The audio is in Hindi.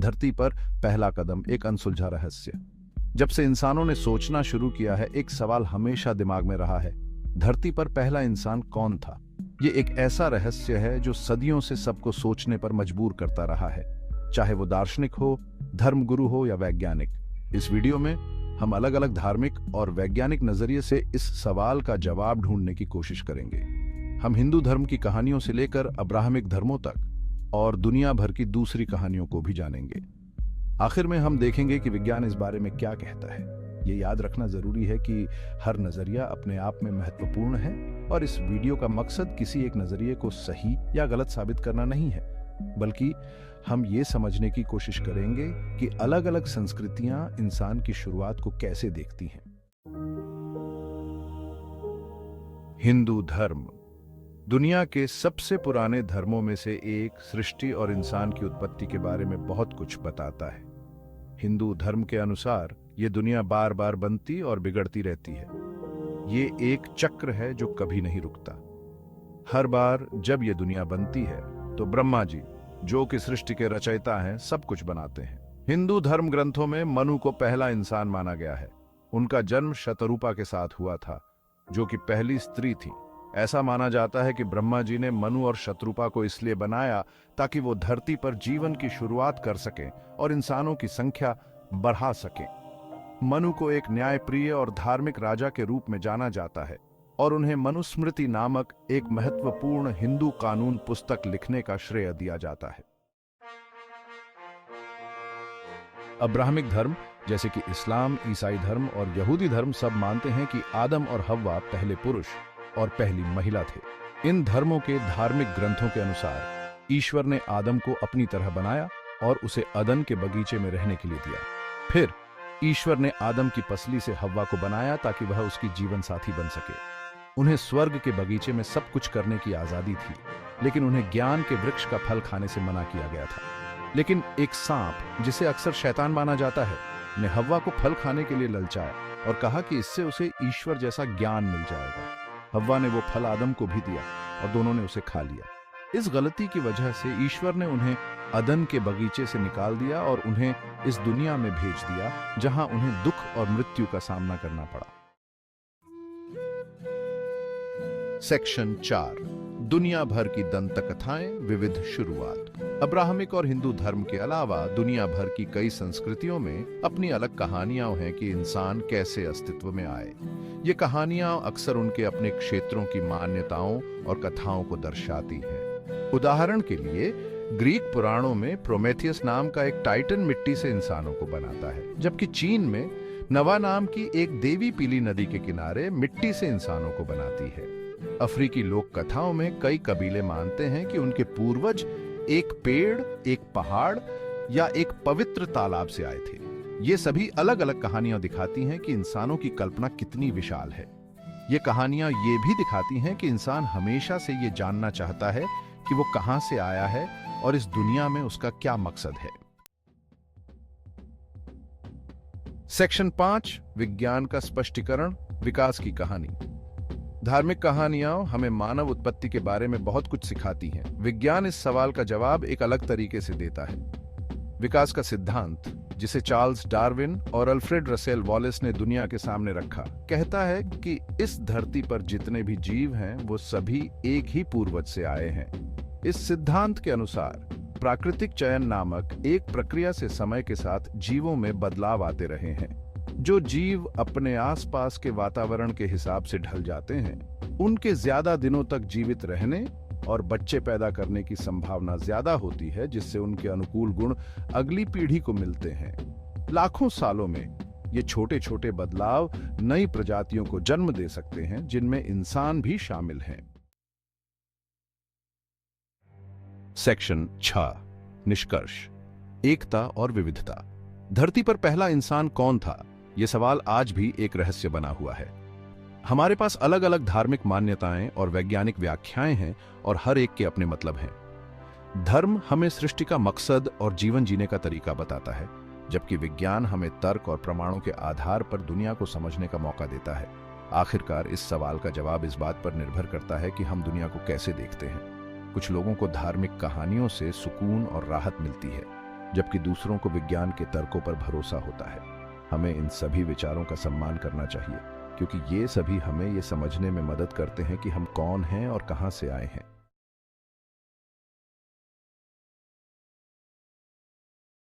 धरती पर पहला कदम, एक अनसुलझा रहस्य। जब से इंसानों ने सोचना शुरू किया है, एक सवाल हमेशा दिमाग में रहा है, धरती पर पहला इंसान कौन था? ये एक ऐसा रहस्य है जो सदियों से सबको सोचने पर मजबूर करता रहा है, चाहे वो दार्शनिक हो, धर्मगुरु हो या वैज्ञानिक। इस वीडियो में हम अलग अलग धार्मिक और वैज्ञानिक नजरिए से इस सवाल का जवाब ढूंढने की कोशिश करेंगे। हम हिंदू धर्म की कहानियों से लेकर अब्राहमिक धर्मों तक और दुनिया भर की दूसरी कहानियों को भी जानेंगे। आखिर में हम देखेंगे कि विज्ञान इस बारे में क्या कहता है। ये याद रखना जरूरी है कि हर नजरिया अपने आप में महत्वपूर्ण है और इस वीडियो का मकसद किसी एक नजरिए को सही या गलत साबित करना नहीं है, बल्कि हम ये समझने की कोशिश करेंगे कि अलग अलग संस्कृतियां इंसान की शुरुआत को कैसे देखती हैं। हिंदू धर्म दुनिया के सबसे पुराने धर्मों में से एक, सृष्टि और इंसान की उत्पत्ति के बारे में बहुत कुछ बताता है। हिंदू धर्म के अनुसार ये दुनिया बार बार बनती और बिगड़ती रहती है। ये एक चक्र है जो कभी नहीं रुकता। हर बार जब ये दुनिया बनती है तो ब्रह्मा जी, जो कि सृष्टि के रचयिता हैं, सब कुछ बनाते हैं। हिंदू धर्म ग्रंथों में मनु को पहला इंसान माना गया है। उनका जन्म शतरूपा के साथ हुआ था, जो कि पहली स्त्री थी। ऐसा माना जाता है कि ब्रह्मा जी ने मनु और शतरूपा को इसलिए बनाया ताकि वो धरती पर जीवन की शुरुआत कर सकें और इंसानों की संख्या बढ़ा सकें। मनु को एक न्यायप्रिय और धार्मिक राजा के रूप में जाना जाता है और उन्हें मनुस्मृति नामक एक महत्वपूर्ण हिंदू कानून पुस्तक लिखने का श्रेय दिया जाता है। अब्राहमिक धर्म जैसे कि इस्लाम, ईसाई धर्म और यहूदी धर्म सब मानते हैं कि आदम और हव्वा पहले पुरुष और पहली महिला थे। इन धर्मों के धार्मिक ग्रंथों के अनुसार ईश्वर ने आदम को अपनी तरह बनाया और उसे अदन के बगीचे में रहने के लिए दिया। फिर ईश्वर ने आदम की पसली से हव्वा को बनाया ताकि वह उसकी जीवन साथी बन सके। उन्हें स्वर्ग के बगीचे में सब कुछ करने की आजादी थी, लेकिन उन्हें ज्ञान के वृक्ष का फल खाने से मना किया गया था। लेकिन एक सांप, जिसे अक्सर शैतान माना जाता है, ने हव्वा को फल खाने के लिए ललचाया और कहा कि इससे उसे ईश्वर जैसा ज्ञान मिल जाएगा। हव्वा ने वो फल आदम को भी दिया और दोनों ने उसे खा लिया। इस गलती की वजह से ईश्वर ने उन्हें अदन के बगीचे से निकाल दिया और उन्हें इस दुनिया में भेज दिया, जहां उन्हें दुख और मृत्यु का सामना करना पड़ा। सेक्शन 4, दुनिया भर की दंत कथाएं, विविध शुरुआत। अब्राहमिक और हिंदू धर्म के अलावा दुनिया भर की कई संस्कृतियों में अपनी अलग कहानियां हैं कि इंसान कैसे अस्तित्व में आए। ये कहानियां अक्सर उनके अपने क्षेत्रों की मान्यताओं और कथाओं को दर्शाती हैं। उदाहरण के लिए, ग्रीक पुराणों में प्रोमेथियस नाम का एक टाइटन मिट्टी से इंसानों को बनाता है, जबकि चीन में नवा नाम की एक देवी पीली नदी के किनारे मिट्टी से इंसानों को बनाती है। अफ्रीकी लोक कथाओं में कई कबीले मानते हैं कि उनके पूर्वज एक पेड़, एक पहाड़ या एक पवित्र तालाब से आए थे। ये सभी अलग अलग कहानियां दिखाती हैं कि इंसानों की कल्पना कितनी विशाल है। ये कहानियां ये भी दिखाती हैं कि इंसान हमेशा से ये जानना चाहता है कि वो कहां से आया है और इस दुनिया में उसका क्या मकसद है। सेक्शन 5, विज्ञान का स्पष्टीकरण, विकास की कहानी। धार्मिक कहानियां हमें मानव उत्पत्ति के बारे में बहुत कुछ सिखाती हैं। विज्ञान इस सवाल का जवाब एक अलग तरीके से देता है। विकास का सिद्धांत, जिसे चार्ल्स डार्विन और अल्फ्रेड रसेल वॉलेस ने दुनिया के सामने रखा, कहता है कि इस धरती पर जितने भी जीव हैं वो सभी एक ही पूर्वज से आए हैं। इस सिद्धांत के अनुसार प्राकृतिक चयन नामक एक प्रक्रिया से समय के साथ जीवों में बदलाव आते रहे हैं। जो जीव अपने आसपास के वातावरण के हिसाब से ढल जाते हैं, उनके ज्यादा दिनों तक जीवित रहने और बच्चे पैदा करने की संभावना ज्यादा होती है, जिससे उनके अनुकूल गुण अगली पीढ़ी को मिलते हैं। लाखों सालों में ये छोटे छोटे बदलाव नई प्रजातियों को जन्म दे सकते हैं, जिनमें इंसान भी शामिल हैं। सेक्शन 6, निष्कर्ष, एकता और विविधता। धरती पर पहला इंसान कौन था? यह सवाल आज भी एक रहस्य बना हुआ है। हमारे पास अलग अलग धार्मिक मान्यताएं और वैज्ञानिक व्याख्याएं हैं और हर एक के अपने मतलब हैं। धर्म हमें सृष्टि का मकसद और जीवन जीने का तरीका बताता है, जबकि विज्ञान हमें तर्क और प्रमाणों के आधार पर दुनिया को समझने का मौका देता है। आखिरकार इस सवाल का जवाब इस बात पर निर्भर करता है कि हम दुनिया को कैसे देखते हैं। कुछ लोगों को धार्मिक कहानियों से सुकून और राहत मिलती है, जबकि दूसरों को विज्ञान के तर्कों पर भरोसा होता है। हमें इन सभी विचारों का सम्मान करना चाहिए, क्योंकि ये सभी हमें ये समझने में मदद करते हैं कि हम कौन हैं और कहां से आए हैं।